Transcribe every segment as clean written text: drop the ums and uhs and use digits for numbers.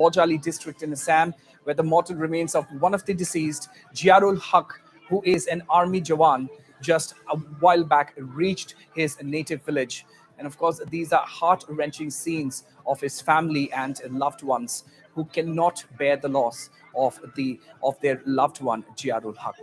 Bajali district in Assam, where the mortal remains of one of the deceased, Jiarul Haq, who is an army Jawan, just a while back reached his native village. And of course, these are heart-wrenching scenes of his family and loved ones who cannot bear the loss of their loved one, Jiarul Haq.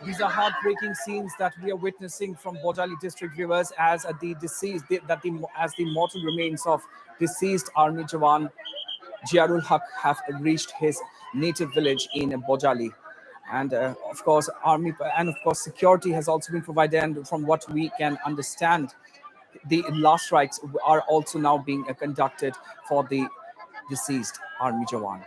These are heartbreaking scenes that we are witnessing from Bajali district, viewers, as as the mortal remains of deceased army Jawan Jiarul Haq have reached his native village in Bajali. And of course, security has also been provided. And from what we can understand, the last rites are also now being conducted for the deceased army Jawan.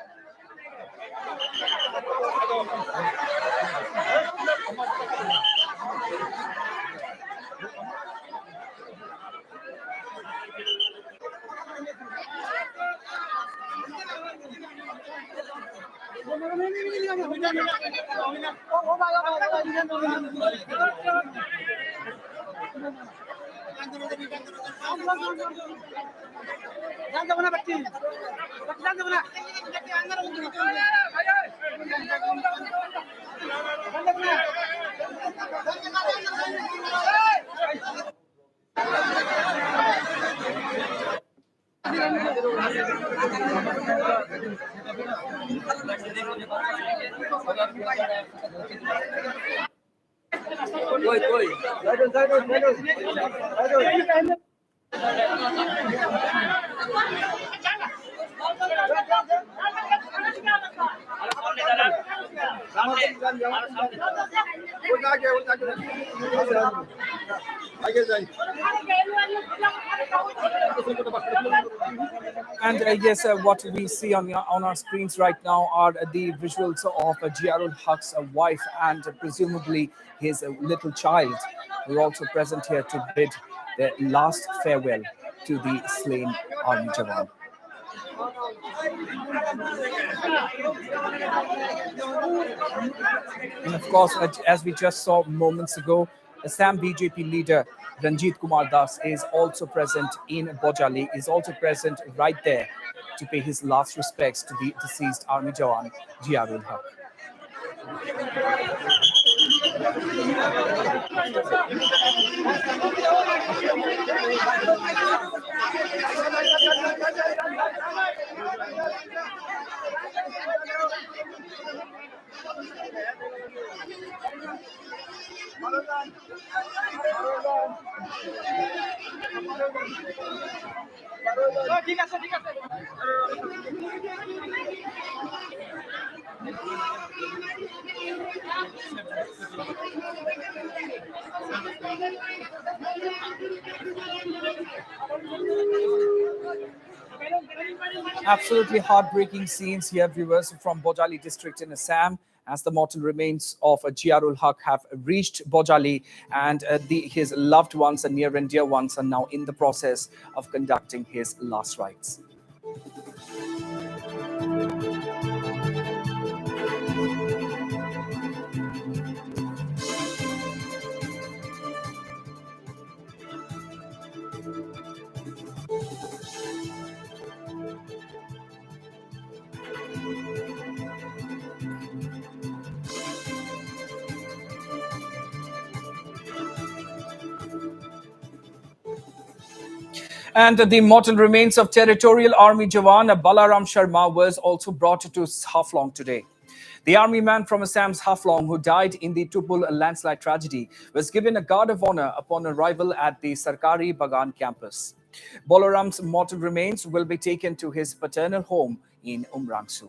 And yes, what we see on our screens right now are the visuals of Jiarul Haq's wife and presumably his little child, who are also present here to bid their last farewell to the slain army Jawan. And of course, as we just saw moments ago, Assam BJP leader Ranjit Kumar Das is also present in Bajali, is also present right there to pay his last respects to the deceased army Jawan Jiarul Haq. Absolutely heartbreaking scenes here, viewers, from Bajali district in Assam, as the mortal remains of Jiarul Haq have reached Bajali, and his loved ones and near and dear ones are now in the process of conducting his last rites. And the mortal remains of Territorial Army Jawan Balaram Sharma was also brought to Haflong today. The army man from Assam's Haflong, who died in the Tupul landslide tragedy, was given a guard of honor upon arrival at the Sarkari Bagan campus. Balaram's mortal remains will be taken to his paternal home in Umrangsu.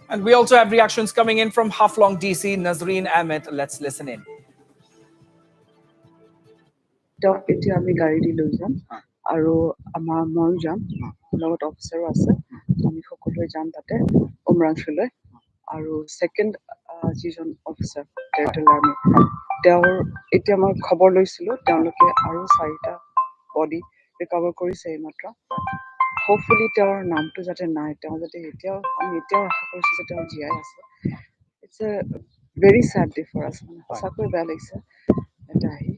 And we also have reactions coming in from Haflong DC, Nazreen Ahmed. Let's listen in. এতিয়া আমি গাড়ী দি লৈ যাম আৰু ময়ো যাম লগত অফিচাৰো আছে আমি সকলোৱে যাম তাতে উমৰাংচুলৈ আৰু ছেকেণ্ড যিজন অফিচাৰ টেৰিটৰিয়েল আৰ্মি তেওঁৰ এতিয়া মই খবৰ লৈছিলোঁ তেওঁলোকে আৰু 4টা বডি ৰিকভাৰ কৰিছে এইমাত্ৰ হোপফুলি তেওঁৰ নামটো যাতে নাই তেওঁ যাতে এতিয়াও আশা কৰিছোঁ যে তেওঁ জীয়াই আছে it's a very sad day for us সঁচাকৈ বেয়া লাগিছে এটা আহি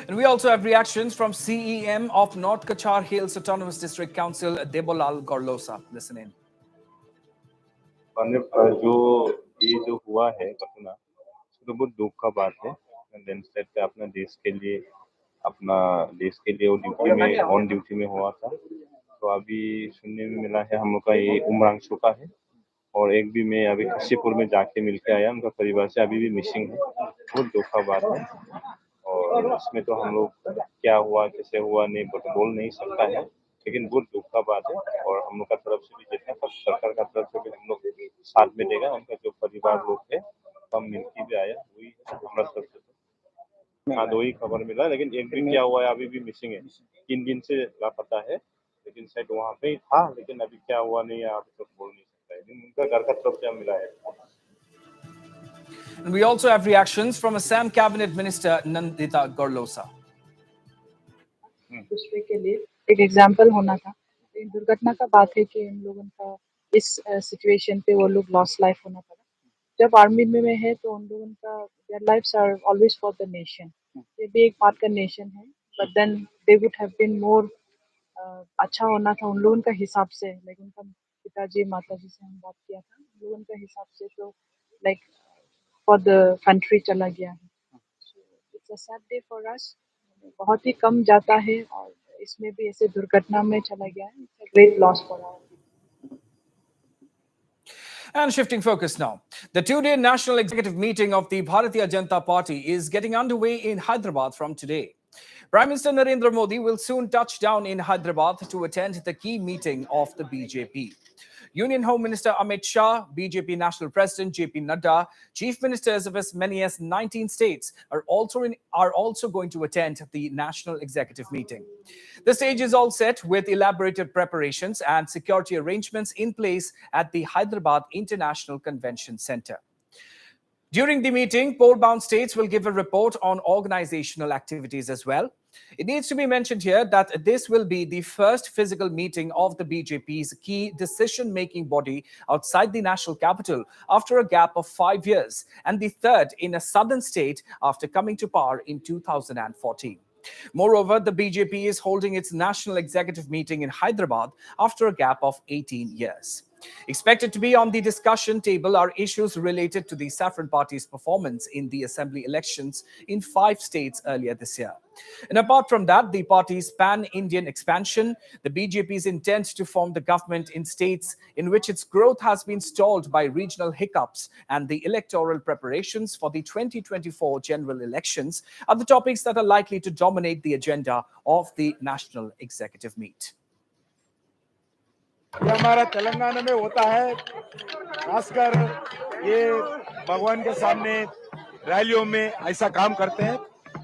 And we also have reactions from CEM of North Kachar Hills Autonomous District Council, Debolal Gorlosa. Listen in. जो हुआ है घटना तो बहुत दुख का बात है अपना देश के लिए वो ड्यूटी में ऑन ड्यूटी में हुआ था तो अभी सुनने में मिला है हम लोग का ये उमरांचू का है और एक भी मैं अभी कशीपुर में जाके मिलके आया उनका परिवार से अभी भी मिसिंग है बहुत दुख का बात है और इसमें तो हम लोग क्या हुआ कैसे हुआ नहीं बोल नहीं सकता है लेकिन बहुत दुख का बात है और हम लोग का तरफ से भी जितना सब सरकार का तरफ से भी हम लोग साथ में देगा उनका जो परिवार लोग थे हम मिलके भी आया वही हमारा तरफ से हाँ 2 ही खबर मिला लेकिन एक भी क्या हुआ है अभी भी मिसिंग है 3 दिन से लापता है लेकिन शायद वहाँ पे ही था लेकिन अभी क्या हुआ नहीं है अभी तो बोल नहीं सकता है लेकिन उनका घर का तरफ से मिला है And we also have reactions from Assam Cabinet Minister Nandita Gorlosa. दूसरे के लिए एक एग्जाम्पल होना था लेकिन दुर्घटना का बात है कि इन लोगों का इस सिचुएशन पे वो लोग लॉस लाइफ होना पड़ा जब आर्मी में है तो उन लोगों का their lives are always for the nation ये भी एक पार्ट का नेशन है but then they would have been more अच्छा होना था उन लोगों का हिसाब से लाइक उनका पिताजी माताजी से हम बात किया था उन लोगों का हिसाब से तो लाइक फॉर द कंट्री चला गया है it's a sad day for us बहुत ही कम जाता है और इसमें भी ऐसे दुर्घटना में चला गया है it's a great loss for our And shifting focus now. The 2-day national executive meeting of the Bharatiya Janata Party is getting underway in Hyderabad from today. Prime Minister Narendra Modi will soon touch down in Hyderabad to attend the key meeting of the BJP. Union Home Minister Amit Shah, BJP National President JP Nadda, Chief Ministers of as many as 19 states are also going to attend the national executive meeting. The stage is all set with elaborated preparations and security arrangements in place at the Hyderabad International Convention Center. During the meeting, poll-bound states will give a report on organizational activities as well. It needs to be mentioned here that this will be the first physical meeting of the BJP's key decision-making body outside the national capital after a gap of 5 years, and the third in a southern state after coming to power in 2014. Moreover, the BJP is holding its national executive meeting in Hyderabad after a gap of 18 years. Expected to be on the discussion table are issues related to the Saffron Party's performance in the assembly elections in 5 states earlier this year. And apart from that, the party's pan-Indian expansion, the BJP's intent to form the government in states in which its growth has been stalled by regional hiccups, and the electoral preparations for the 2024 general elections are the topics that are likely to dominate the agenda of the national executive meet. ये हमारा तेलंगाना में होता है खासकर ये भगवान के सामने रैलियों में ऐसा काम करते हैं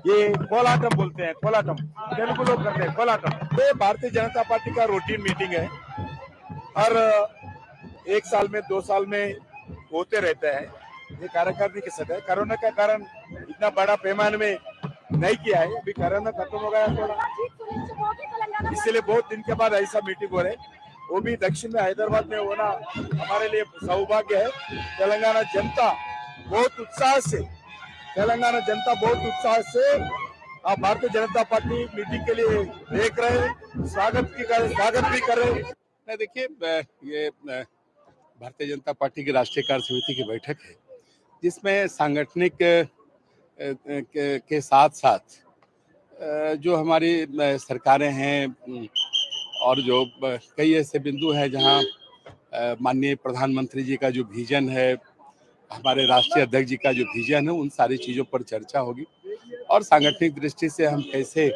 ये कोलाटम बोलते हैं कोलाटम तेलुगु लोग करते हैं कोलाटम ये भारतीय जनता पार्टी का रूटीन मीटिंग है हर 1 साल में 2 साल में होते रहते हैं ये कार्यकारिणी के सदस्य कोरोना के कारण इतना बड़ा पैमाने में नहीं किया है अभी कोरोना खत्म हो गया थोड़ा इसलिए बहुत दिन के बाद ऐसा मीटिंग हो रहा है वो भी दक्षिण में हैदराबाद में होना हमारे लिए सौभाग्य है तेलंगाना जनता बहुत उत्साह से आप भारतीय जनता पार्टी मीटिंग के लिए देख रहे हैं, स्वागत भी कर रहे हैं। देखिए, ये भारतीय जनता पार्टी की राष्ट्रीय कार्य समिति की बैठक है, जिसमें सांगठनिक के साथ साथ जो हमारी सरकारें हैं और जो कई ऐसे बिंदु हैं जहां माननीय प्रधानमंत्री जी का जो विजन है, हमारे राष्ट्रीय अध्यक्ष जी का जो विजन है, उन सारी चीज़ों पर चर्चा होगी और सांगठनिक दृष्टि से हम कैसे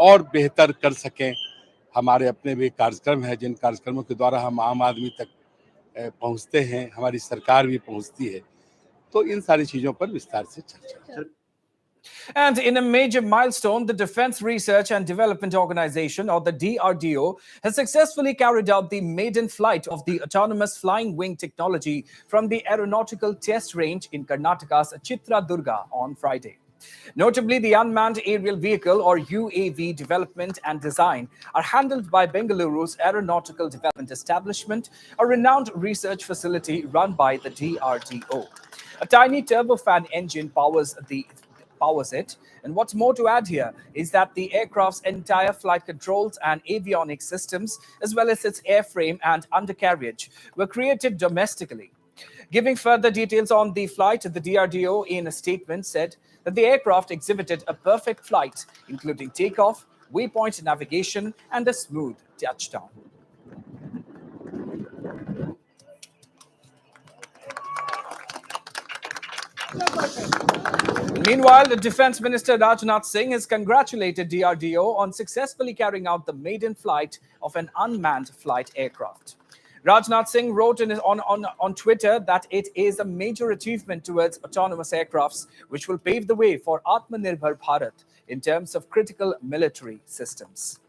और बेहतर कर सकें। हमारे अपने भी कार्यक्रम हैं, जिन कार्यक्रमों के द्वारा हम आम आदमी तक पहुंचते हैं, हमारी सरकार भी पहुंचती है, तो इन सारी चीज़ों पर विस्तार से चर्चा। And in a major milestone, the Defense Research and Development Organization, or the DRDO, has successfully carried out the maiden flight of the autonomous flying wing technology from the aeronautical test range in Karnataka's Chitradurga on Friday. Notably, the unmanned aerial vehicle, or UAV, development and design are handled by Bengaluru's Aeronautical Development Establishment, a renowned research facility run by the DRDO. A tiny turbofan engine powers it. And what's more to add here is that the aircraft's entire flight controls and avionics systems, as well as its airframe and undercarriage, were created domestically. Giving further details on the flight, the DRDO in a statement said that the aircraft exhibited a perfect flight, including takeoff, waypoint navigation, and a smooth touchdown. Meanwhile, the Defense Minister Rajnath Singh has congratulated DRDO on successfully carrying out the maiden flight of an unmanned flight aircraft. Rajnath Singh wrote on Twitter that it is a major achievement towards autonomous aircrafts, which will pave the way for Atmanirbhar Bharat in terms of critical military systems.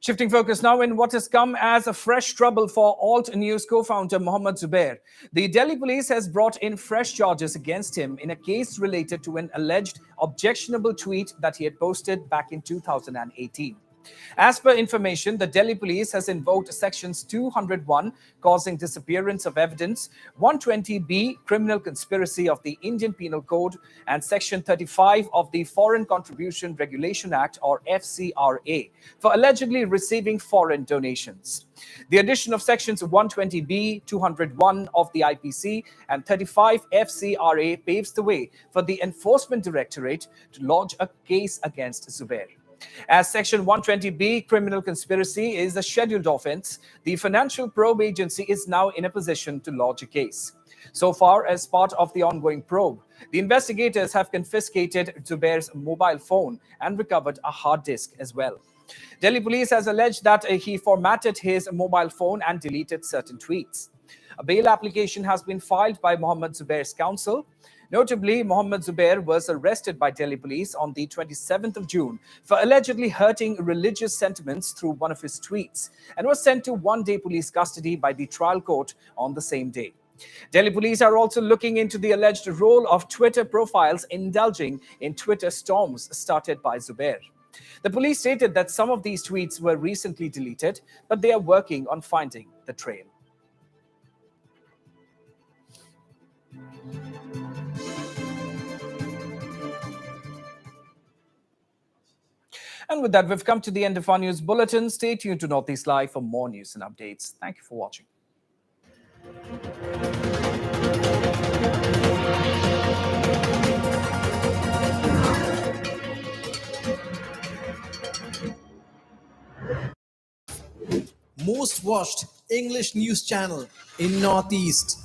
Shifting focus now in what has come as a fresh trouble for Alt News co-founder Mohammed Zubair. The Delhi police has brought in fresh charges against him in a case related to an alleged objectionable tweet that he had posted back in 2018. As per information, the Delhi police has invoked sections 201, causing disappearance of evidence, 120B, criminal conspiracy of the Indian Penal Code, and section 35 of the Foreign Contribution Regulation Act, or FCRA, for allegedly receiving foreign donations. The addition of sections 120B, 201 of the IPC, and 35 FCRA paves the way for the Enforcement Directorate to lodge a case against Zubair. As Section 120B, criminal conspiracy, is a scheduled offense, the Financial Probe Agency is now in a position to lodge a case. So far, as part of the ongoing probe, the investigators have confiscated Zubair's mobile phone and recovered a hard disk as well. Delhi police has alleged that he formatted his mobile phone and deleted certain tweets. A bail application has been filed by Mohammed Zubair's counsel. Notably, Mohammed Zubair was arrested by Delhi police on the 27th of June for allegedly hurting religious sentiments through one of his tweets and was sent to one-day police custody by the trial court on the same day. Delhi police are also looking into the alleged role of Twitter profiles indulging in Twitter storms started by Zubair. The police stated that some of these tweets were recently deleted, but they are working on finding the trail. And with that, we've come to the end of our news bulletin. Stay tuned to Northeast Live for more news and updates. Thank you for watching. Most watched English news channel in Northeast.